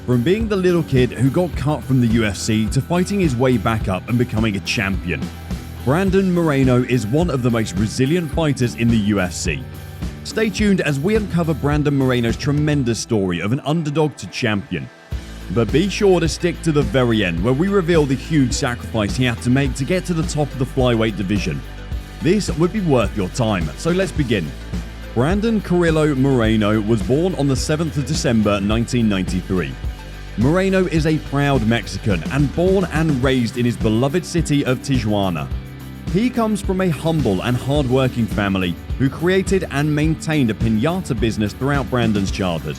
From being the little kid who got cut from the UFC to fighting his way back up and becoming a champion, Brandon Moreno is one of the most resilient fighters in the UFC. Stay tuned as we uncover Brandon Moreno's tremendous story of an underdog to champion. But be sure to stick to the very end, where we reveal the huge sacrifice he had to make to get to the top of the flyweight division. This would be worth your time, so let's begin. Brandon Carrillo Moreno was born on the 7th of December 1993. Moreno is a proud Mexican and born and raised in his beloved city of Tijuana. He comes from a humble and hard-working family who created and maintained a piñata business throughout Brandon's childhood.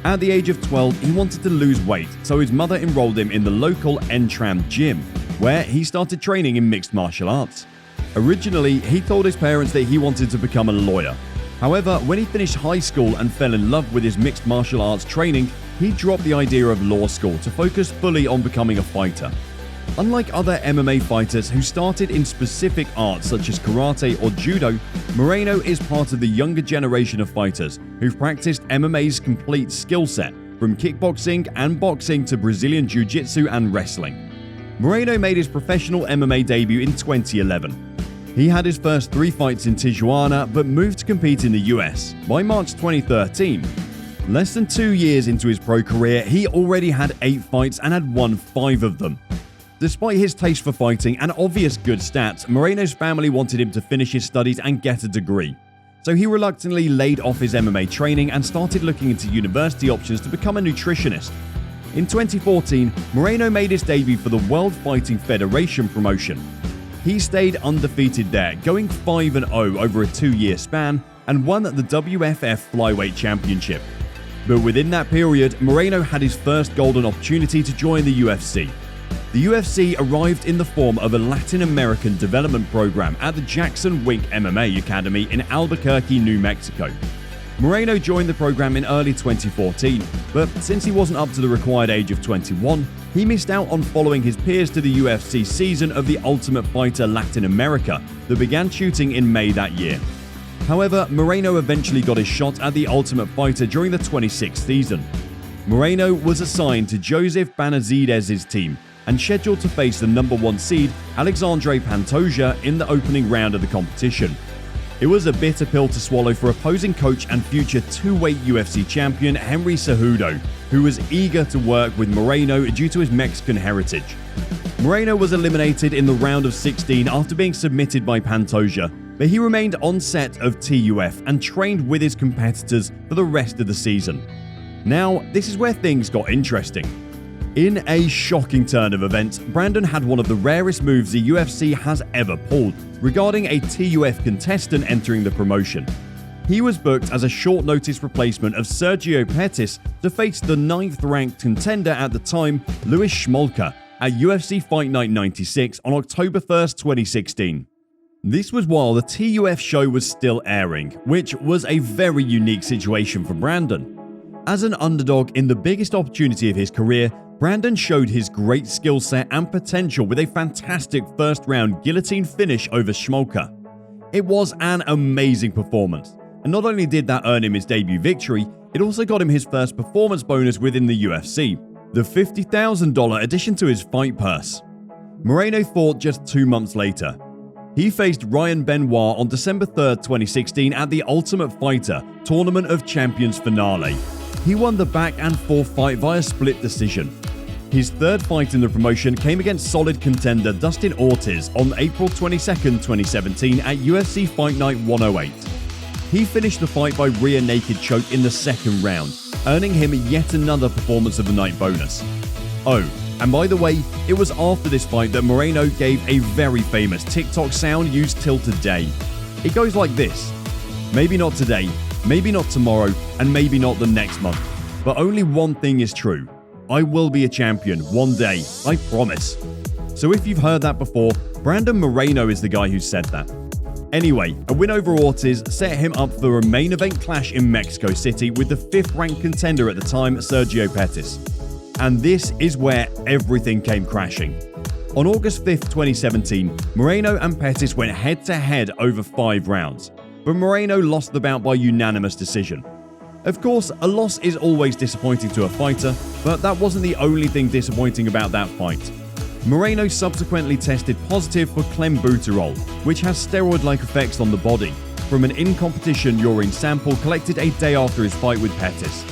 At the age of 12, he wanted to lose weight, so his mother enrolled him in the local Entram gym, where he started training in mixed martial arts. Originally, he told his parents that he wanted to become a lawyer. However, when he finished high school and fell in love with his mixed martial arts training, he dropped the idea of law school to focus fully on becoming a fighter. Unlike other MMA fighters who started in specific arts such as karate or judo, Moreno is part of the younger generation of fighters who've practiced MMA's complete skill set, from kickboxing and boxing to Brazilian jiu-jitsu and wrestling. Moreno made his professional MMA debut in 2011. He had his first 3 fights in Tijuana but moved to compete in the US by March 2013. Less than 2 years into his pro career, he already had 8 fights and had won 5 of them. Despite his taste for fighting and obvious good stats, Moreno's family wanted him to finish his studies and get a degree. So he reluctantly laid off his MMA training and started looking into university options to become a nutritionist. In 2014, Moreno made his debut for the World Fighting Federation promotion. He stayed undefeated there, going 5-0 over a 2-year span, and won the WFF Flyweight Championship. But within that period, Moreno had his first golden opportunity to join the UFC. The UFC arrived in the form of a Latin American development program at the Jackson Wink MMA Academy in Albuquerque, New Mexico. Moreno joined the program in early 2014, but since he wasn't up to the required age of 21, he missed out on following his peers to the UFC season of the Ultimate Fighter Latin America that began shooting in May that year. However, Moreno eventually got his shot at the Ultimate Fighter during the 26th season. Moreno was assigned to Joseph Benavidez' team and scheduled to face the number 1 seed Alexandre Pantoja in the opening round of the competition. It was a bitter pill to swallow for opposing coach and future 2-weight UFC champion Henry Cejudo, who was eager to work with Moreno due to his Mexican heritage. Moreno was eliminated in the round of 16 after being submitted by Pantoja, but he remained on set of TUF and trained with his competitors for the rest of the season. Now, this is where things got interesting. In a shocking turn of events, Brandon had one of the rarest moves the UFC has ever pulled regarding a TUF contestant entering the promotion. He was booked as a short-notice replacement of Sergio Pettis to face the 9th-ranked contender at the time, Louis Smolka, at UFC Fight Night 96 on October 1st, 2016. This was while the TUF show was still airing, which was a very unique situation for Brandon. As an underdog in the biggest opportunity of his career, Brandon showed his great skill set and potential with a fantastic first-round guillotine finish over Smolka. It was an amazing performance, and not only did that earn him his debut victory, it also got him his first performance bonus within the UFC, the $50,000 addition to his fight purse. Moreno fought just 2 months later. He faced Ryan Benoit on December 3rd, 2016 at the Ultimate Fighter Tournament of Champions finale. He won the back-and-forth fight via split decision. His 3rd fight in the promotion came against solid contender Dustin Ortiz on April 22, 2017 at UFC Fight Night 108. He finished the fight by rear naked choke in the 2nd round, earning him yet another Performance of the Night bonus. Oh, and by the way, it was after this fight that Moreno gave a very famous TikTok sound used till today. It goes like this: maybe not today, maybe not tomorrow, and maybe not the next month, but only one thing is true. I will be a champion one day, I promise. So if you've heard that before, Brandon Moreno is the guy who said that. Anyway, a win over Ortiz set him up for a main event clash in Mexico City with the 5th-ranked contender at the time, Sergio Pettis. And this is where everything came crashing. On August 5th, 2017, Moreno and Pettis went head-to-head over 5 rounds, but Moreno lost the bout by unanimous decision. Of course, a loss is always disappointing to a fighter, but that wasn't the only thing disappointing about that fight. Moreno subsequently tested positive for clenbuterol, which has steroid-like effects on the body, from an in-competition urine sample collected a day after his fight with Pettis.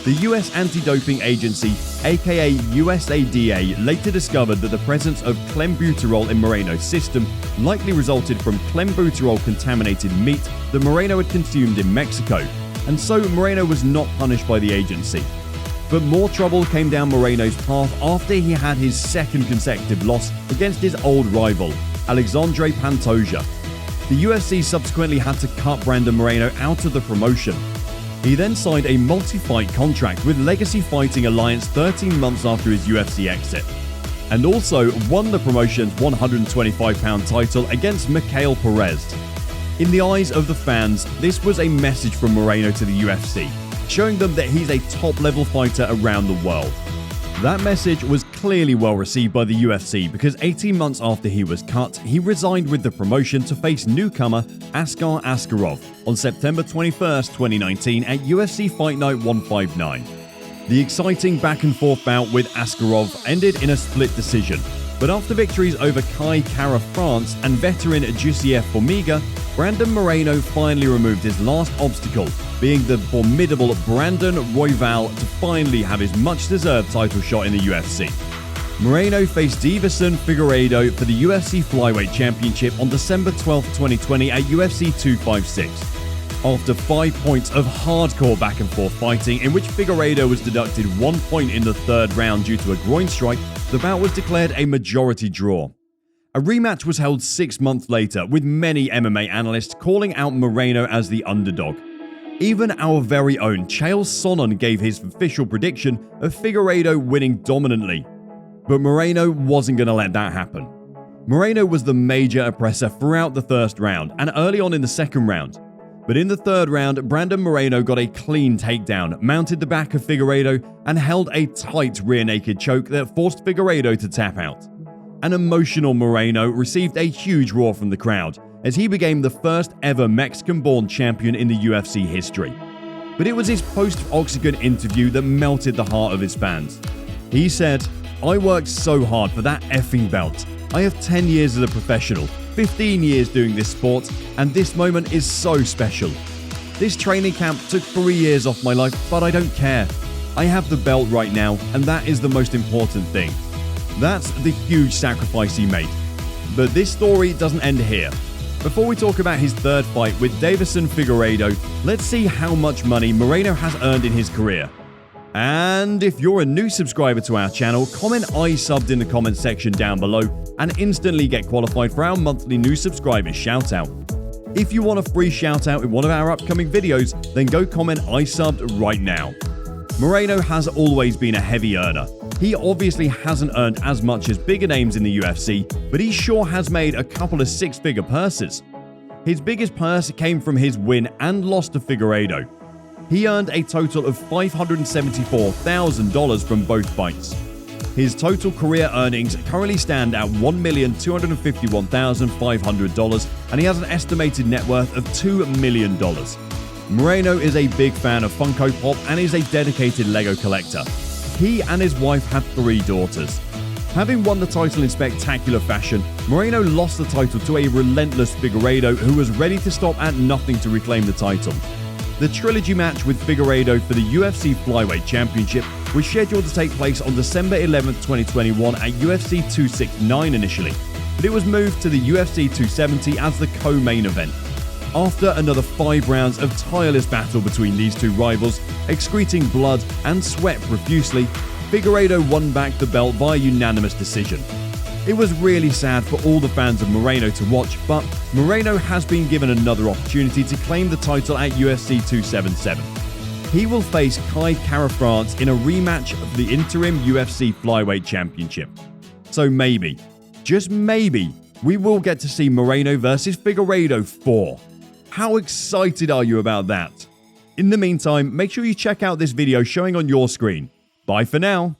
The US Anti-Doping Agency, aka USADA, later discovered that the presence of clenbuterol in Moreno's system likely resulted from clenbuterol-contaminated meat that Moreno had consumed in Mexico, and so Moreno was not punished by the agency. But more trouble came down Moreno's path after he had his second consecutive loss against his old rival, Alexandre Pantoja. The UFC subsequently had to cut Brandon Moreno out of the promotion. He then signed a multi-fight contract with Legacy Fighting Alliance 13 months after his UFC exit, and also won the promotion's 125-pound title against Mikael Perez. In the eyes of the fans, this was a message from Moreno to the UFC, showing them that he's a top-level fighter around the world. That message was clearly well received by the UFC because 18 months after he was cut, he resigned with the promotion to face newcomer Askar Askarov on September 21st, 2019 at UFC Fight Night 159. The exciting back-and-forth bout with Askarov ended in a split decision, but after victories over Kai Kara France and veteran Jussier Formiga, Brandon Moreno finally removed his last obstacle, being the formidable Brandon Royval to finally have his much-deserved title shot in the UFC. Moreno faced Deiveson Figueiredo for the UFC Flyweight Championship on December 12, 2020 at UFC 256. After 5 points of hardcore back-and-forth fighting in which Figueiredo was deducted 1 point in the third round due to a groin strike, the bout was declared a majority draw. A rematch was held 6 months later, with many MMA analysts calling out Moreno as the underdog. Even our very own Chael Sonnen gave his official prediction of Figueiredo winning dominantly. But Moreno wasn't going to let that happen. Moreno was the major oppressor throughout the first round and early on in the second round. But in the third round, Brandon Moreno got a clean takedown, mounted the back of Figueiredo, and held a tight rear naked choke that forced Figueiredo to tap out. An emotional Moreno received a huge roar from the crowd, as he became the first ever Mexican-born champion in the UFC history. But it was his post-Octagon interview that melted the heart of his fans. He said, "I worked so hard for that effing belt. I have 10 years as a professional, 15 years doing this sport, and this moment is so special. This training camp took 3 years off my life, but I don't care. I have the belt right now, and that is the most important thing." That's the huge sacrifice he made. But this story doesn't end here. Before we talk about his third fight with Deiveson Figueiredo, let's see how much money Moreno has earned in his career. And if you're a new subscriber to our channel, comment "I subbed" in the comment section down below and instantly get qualified for our monthly new subscribers shoutout. If you want a free shoutout in one of our upcoming videos, then go comment "I subbed" right now. Moreno has always been a heavy earner. He obviously hasn't earned as much as bigger names in the UFC, but he sure has made a couple of six-figure purses. His biggest purse came from his win and loss to Figueiredo. He earned a total of $574,000 from both fights. His total career earnings currently stand at $1,251,500, and he has an estimated net worth of $2 million. Moreno is a big fan of Funko Pop and is a dedicated Lego collector. He and his wife have 3 daughters. Having won the title in spectacular fashion, Moreno lost the title to a relentless Figueiredo who was ready to stop at nothing to reclaim the title. The trilogy match with Figueiredo for the UFC Flyweight Championship was scheduled to take place on December 11, 2021 at UFC 269 initially, but it was moved to the UFC 270 as the co-main event. After another 5 rounds of tireless battle between these two rivals, excreting blood and sweat profusely, Figueiredo won back the belt via unanimous decision. It was really sad for all the fans of Moreno to watch, but Moreno has been given another opportunity to claim the title at UFC 277. He will face Kai Kara France in a rematch of the interim UFC Flyweight Championship. So maybe, just maybe, we will get to see Moreno versus Figueiredo 4. How excited are you about that? In the meantime, make sure you check out this video showing on your screen. Bye for now.